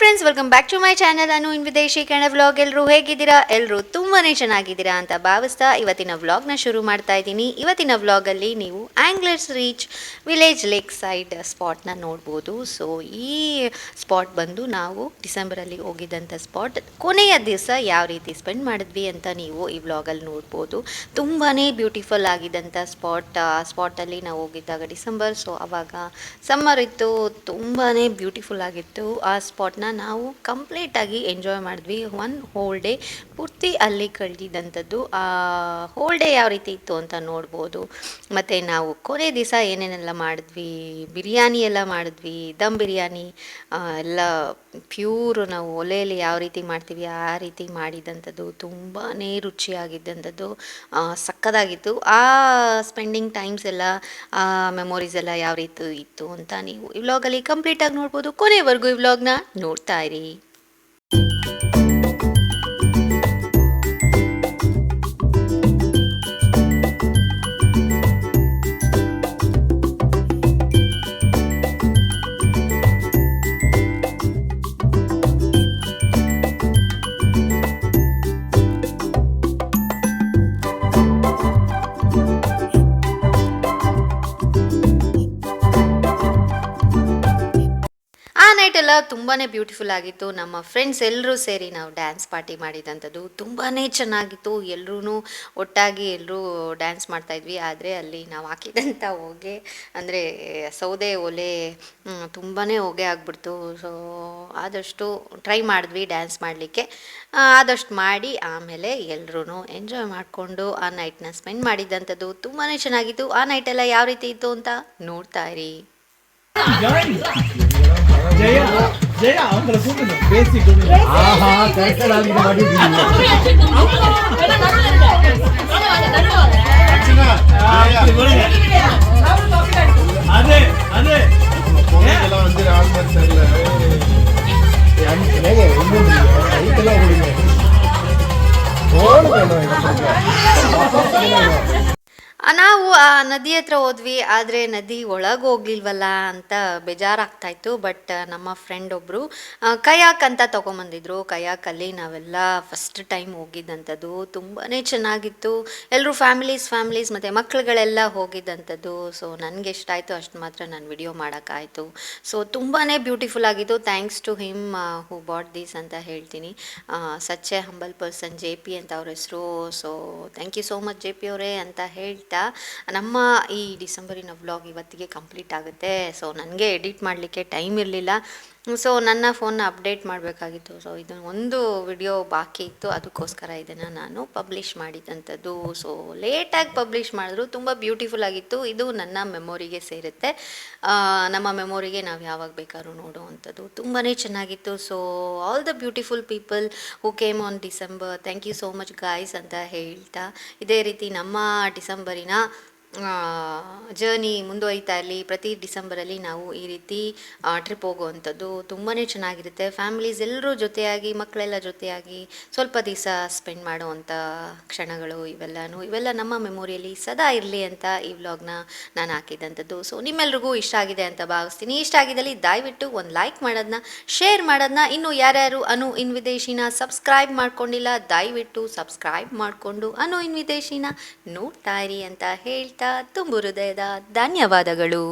Friends, welcome back to my channel. ನಾನು ಇನ್ ವಿದೇಶಿ ಕನ್ನಡ ವ್ಲಾಗ್. ಎಲ್ಲರೂ ಹೇಗಿದ್ದೀರಾ? ಎಲ್ಲರೂ ತುಂಬಾ ಚೆನ್ನಾಗಿದ್ದೀರಾ ಅಂತ ಭಾವಿಸ್ತಾ ಇವತ್ತಿನ ವ್ಲಾಗ್ನ ಶುರು ಮಾಡ್ತಾ ಇದ್ದೀನಿ. ಇವತ್ತಿನ ವ್ಲಾಗಲ್ಲಿ ನೀವು ಆಂಗ್ಲರ್ಸ್ ರೀಚ್ ವಿಲೇಜ್ ಲೇಕ್ ಸೈಡ್ ಸ್ಪಾಟ್ನ ನೋಡ್ಬೋದು. ಸೊ ಈ ಸ್ಪಾಟ್ ಬಂದು ನಾವು ಡಿಸೆಂಬರಲ್ಲಿ ಹೋಗಿದ್ದಂಥ ಸ್ಪಾಟ್. ಕೊನೆಯ ದಿವಸ ಯಾವ ರೀತಿ ಸ್ಪೆಂಡ್ ಮಾಡಿದ್ವಿ ಅಂತ ನೀವು ಈ ವ್ಲಾಗಲ್ಲಿ ನೋಡ್ಬೋದು. ತುಂಬಾ ಬ್ಯೂಟಿಫುಲ್ ಆಗಿದ್ದಂಥ ಸ್ಪಾಟಲ್ಲಿ ನಾವು ಹೋಗಿದ್ದಾಗ ಡಿಸೆಂಬರ್, ಸೊ ಆವಾಗ ಸಮ್ಮರ್ ಇತ್ತು, ತುಂಬಾ ಬ್ಯೂಟಿಫುಲ್ ಆಗಿತ್ತು. ಆ ಸ್ಪಾಟ್ನ ನಾವು ಕಂಪ್ಲೀಟಾಗಿ ಎಂಜಾಯ್ ಮಾಡಿದ್ವಿ. ಒನ್ ಹೋಲ್ ಡೇ ಪೂರ್ತಿ ಅಲ್ಲಿ ಕಳೆದಿದ್ದಂಥದ್ದು. ಆ ಹೋಲ್ ಡೇ ಯಾವ ರೀತಿ ಇತ್ತು ಅಂತ ನೋಡ್ಬೋದು. ಮತ್ತು ನಾವು ಕೊನೆ ದಿವಸ ಏನೇನೆಲ್ಲ ಮಾಡಿದ್ವಿ, ಬಿರಿಯಾನಿ ಎಲ್ಲ ಮಾಡಿದ್ವಿ, ದಮ್ ಬಿರಿಯಾನಿ ಎಲ್ಲ ಪ್ಯೂರ್ ನಾವು ಒಲೆಯಲ್ಲಿ ಯಾವ ರೀತಿ ಮಾಡ್ತೀವಿ ಆ ರೀತಿ ಮಾಡಿದ್ದಂಥದ್ದು. ತುಂಬಾ ರುಚಿಯಾಗಿದ್ದಂಥದ್ದು, ಸಕ್ಕತ್ತಾಗಿತ್ತು. ಆ ಸ್ಪೆಂಡಿಂಗ್ ಟೈಮ್ಸ್ ಎಲ್ಲ, ಆ ಮೆಮೊರೀಸ್ ಎಲ್ಲ ಯಾವ ರೀತಿ ಇತ್ತು ಅಂತ ನೀವು ಈ ವ್ಲಾಗಲ್ಲಿ ಕಂಪ್ಲೀಟಾಗಿ ನೋಡ್ಬೋದು. ಕೊನೆವರೆಗೂ ಈ ವ್ಲಾಗ್ನ ನೋಡ್ತಾ ಇರಿ. ಆ ನೈಟ್ ಎಲ್ಲ ತುಂಬಾ ಬ್ಯೂಟಿಫುಲ್ ಆಗಿತ್ತು. ನಮ್ಮ ಫ್ರೆಂಡ್ಸ್ ಎಲ್ಲರೂ ಸೇರಿ ನಾವು ಡ್ಯಾನ್ಸ್ ಪಾರ್ಟಿ ಮಾಡಿದಂಥದ್ದು ತುಂಬಾ ಚೆನ್ನಾಗಿತ್ತು. ಎಲ್ಲರೂ ಒಟ್ಟಾಗಿ ಎಲ್ಲರೂ ಡ್ಯಾನ್ಸ್ ಮಾಡ್ತಾಯಿದ್ವಿ. ಆದರೆ ಅಲ್ಲಿ ನಾವು ಹಾಕಿದಂಥ ಹೊಗೆ ಅಂದರೆ ಸೌದೆ ಒಲೆ ತುಂಬಾ ಹೊಗೆ ಆಗಿಬಿಡ್ತು. ಸೊ ಆದಷ್ಟು ಟ್ರೈ ಮಾಡಿದ್ವಿ ಡ್ಯಾನ್ಸ್ ಮಾಡಲಿಕ್ಕೆ. ಆದಷ್ಟು ಮಾಡಿ ಆಮೇಲೆ ಎಲ್ಲರೂ ಎಂಜಾಯ್ ಮಾಡಿಕೊಂಡು ಆ ನೈಟ್ನ ಸ್ಪೆಂಡ್ ಮಾಡಿದ್ದಂಥದ್ದು ತುಂಬಾ ಚೆನ್ನಾಗಿತ್ತು. ಆ ನೈಟೆಲ್ಲ ಯಾವ ರೀತಿ ಇತ್ತು ಅಂತ ನೋಡ್ತಾ ಇರಿ. ಜಯ ಜಯ ಅಂದ್ರೆ ಸುಮ್ಮನೆ ಬೇಸಿಕ್ ಆಹಾ ಕರೆಕ್ಟ್ ಆಗಿ ಮಾಡಿದ್ದೀವಿ. ಅದೇ ಅದೇ ಎಲ್ಲ ಒಂದಿರ ಆಲ್ಮೋಸ್ಟ್ ಎಲ್ಲ ಹೇಗೆ ಇನ್ನೊಂದು ಐತೆಲ್ಲ ಹುಡುಗ ನಾವು ಆ ನದಿ ಹತ್ರ ಹೋದ್ವಿ, ಆದರೆ ನದಿ ಒಳಗೆ ಹೋಗ್ಲಿಲ್ವಲ್ಲ ಅಂತ ಬೇಜಾರಾಗ್ತಾಯಿತ್ತು. ಬಟ್ ನಮ್ಮ ಫ್ರೆಂಡ್ ಒಬ್ಬರು ಕಯಾಕ್ ಅಂತ ತೊಗೊಂಬಂದಿದ್ರು. ಕಯಾಕಲ್ಲಿ ನಾವೆಲ್ಲ ಫಸ್ಟ್ ಟೈಮ್ ಹೋಗಿದ್ದಂಥದ್ದು ತುಂಬಾ ಚೆನ್ನಾಗಿತ್ತು. ಎಲ್ಲರೂ ಫ್ಯಾಮಿಲೀಸ್ ಮತ್ತು ಮಕ್ಕಳುಗಳೆಲ್ಲ ಹೋಗಿದ್ದಂಥದ್ದು. ಸೊ ನನಗೆ ಎಷ್ಟಾಯಿತು ಅಷ್ಟು ಮಾತ್ರ ನಾನು ವಿಡಿಯೋ ಮಾಡೋಕ್ಕಾಯಿತು. ಸೊ ತುಂಬಾ ಬ್ಯೂಟಿಫುಲ್ ಆಗಿತ್ತು. Thanks to him who bought these ಅಂತ ಹೇಳ್ತೀನಿ. Such a humble person, J P ಅಂತ ಅವ್ರ ಹೆಸರು. So thank you so much J P ಅವರೇ ಅಂತ ಹೇಳ್ತಾ ನಮ್ಮ ಈ ಡಿಸೆಂಬರಿನ ವ್ಲಾಗ್ ಇವತ್ತಿಗೆ ಕಂಪ್ಲೀಟ್ ಆಗುತ್ತೆ. ಸೊ ನನಗೆ ಎಡಿಟ್ ಮಾಡಲಿಕ್ಕೆ ಟೈಮ್ ಇರಲಿಲ್ಲ. ಸೊ ನನ್ನ ಫೋನ್ನ ಅಪ್ಡೇಟ್ ಮಾಡಬೇಕಾಗಿತ್ತು. ಸೊ ಇದು ಒಂದು ವಿಡಿಯೋ ಬಾಕಿ ಇತ್ತು, ಅದಕ್ಕೋಸ್ಕರ ಇದನ್ನು ನಾನು ಪಬ್ಲಿಷ್ ಮಾಡಿದಂಥದ್ದು. ಸೊ ಲೇಟಾಗಿ ಪಬ್ಲಿಷ್ ಮಾಡಿದ್ರು ತುಂಬ ಬ್ಯೂಟಿಫುಲ್ ಆಗಿತ್ತು. ಇದು ನನ್ನ ಮೆಮೊರಿಗೆ ಸೇರುತ್ತೆ. ನಮ್ಮ ಮೆಮೊರಿಗೆ ನಾವು ಯಾವಾಗ ಬೇಕಾದ್ರೂ ನೋಡುವಂಥದ್ದು ತುಂಬಾ ಚೆನ್ನಾಗಿತ್ತು. So all the beautiful people who came on December, thank you so much guys ಅಂತ ಹೇಳ್ತಾ ಇದೇ ರೀತಿ ನಮ್ಮ ಡಿಸೆಂಬರಿನ ಜರ್ನಿ ಮುಂದುವರಿತಾ ಇರಲಿ. ಪ್ರತಿ ಡಿಸೆಂಬರಲ್ಲಿ ನಾವು ಈ ರೀತಿ ಟ್ರಿಪ್ ಹೋಗುವಂಥದ್ದು ತುಂಬಾ ಚೆನ್ನಾಗಿರುತ್ತೆ. ಫ್ಯಾಮಿಲೀಸ್ ಎಲ್ಲರೂ ಜೊತೆಯಾಗಿ, ಮಕ್ಕಳೆಲ್ಲ ಜೊತೆಯಾಗಿ ಸ್ವಲ್ಪ ದಿವಸ ಸ್ಪೆಂಡ್ ಮಾಡುವಂಥ ಕ್ಷಣಗಳು ಇವೆಲ್ಲ ನಮ್ಮ ಮೆಮೊರಿಯಲ್ಲಿ ಸದಾ ಇರಲಿ ಅಂತ ಈ ವ್ಲಾಗ್ನ ನಾನು ಹಾಕಿದ್ದಂಥದ್ದು. ಸೊ ನಿಮ್ಮೆಲ್ರಿಗೂ ಇಷ್ಟ ಆಗಿದೆ ಅಂತ ಭಾವಿಸ್ತೀನಿ. ಇಷ್ಟ ಆಗಿದ್ದಲ್ಲಿ ದಯವಿಟ್ಟು ಒಂದು ಲೈಕ್ ಮಾಡೋದನ್ನ, ಶೇರ್ ಮಾಡೋದನ್ನ, ಇನ್ನು ಯಾರ್ಯಾರು ಅನು ಇನ್ ವಿದೇಶಿನ ಸಬ್ಸ್ಕ್ರೈಬ್ ಮಾಡ್ಕೊಂಡಿಲ್ಲ ದಯವಿಟ್ಟು ಸಬ್ಸ್ಕ್ರೈಬ್ ಮಾಡಿಕೊಂಡು ಅನು ಇನ್ ವಿದೇಶಿನ ನೋಡ್ತಾ ಇರಿ ಅಂತ ಹೇಳ್ತಾ ತುಂಬು ಹೃದಯದ ಧನ್ಯವಾದಗಳು.